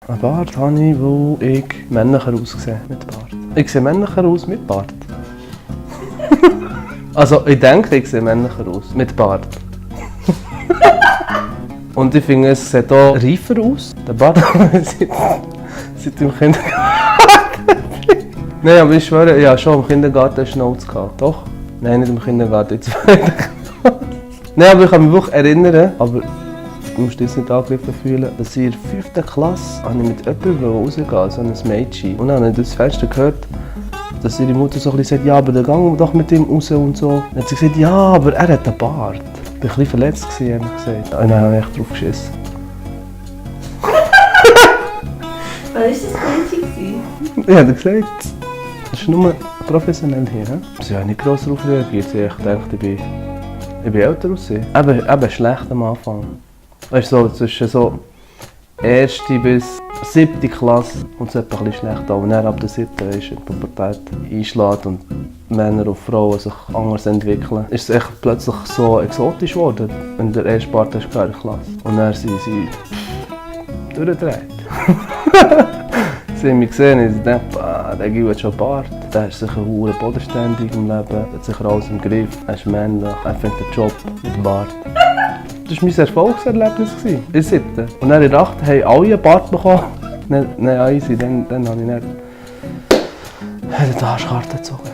Einen Bart habe ich, wo ich männlicher aussehe mit Bart. Ich sehe männlicher aus mit Bart. Also ich denke, ich sehe männlicher aus mit Bart. Und ich finde, es sieht auch reifer aus. Der Bart seit dem Kindergarten. Nein, aber ich schwöre, ja schon im Kindergarten eine Schnauze gehabt. Doch? Nein, nicht im Kindergarten, in 2. Klasse. Nein, aber ich kann mich wirklich erinnern, aber du musst dich jetzt nicht angegriffen fühlen, dass ich in der 5. Klasse mit jemandem rausgehen, so ein Mädchen. Und dann habe ich das Fenster gehört, dass ihre Mutter so ein bisschen sagt, ja, aber dann gehen wir doch mit ihm raus und so. Dann hat sie gesagt, ja, aber er hat einen Bart. Ich war ein bisschen verletzt, ehrlich gesagt. Und dann habe ich echt drauf geschissen. Was war das Mädchen? Ja, er hat gesagt, das ist nur professionell hier. He? Sie haben nicht gross darauf reagiert, sie haben gedacht, ich bin älter als sie. Eben schlecht am Anfang. Weißt du, so, zwischen so 1. bis 7. Klasse kommt es etwa ein bisschen schlecht an. Und dann ab der 7. ist die Pubertät einschlägt und Männer und Frauen sich anders entwickeln, ist es echt plötzlich so exotisch geworden, wenn der erste Bart hast in der Klasse. Und dann sind sie durchgedreht. Sie haben mich gesehen und ich dachte, der Gil hat schon Bart. Der ist sicher verdammt bodenständig im Leben, hat sicher alles im Griff, er ist männlich, er findet einen Job mit Bart. Das war mein Erfolgserlebnis in der 7. Und dann in der 8. haben alle einen Bart bekommen. Nein, easy, dann habe ich nicht die Arschkarte gezogen.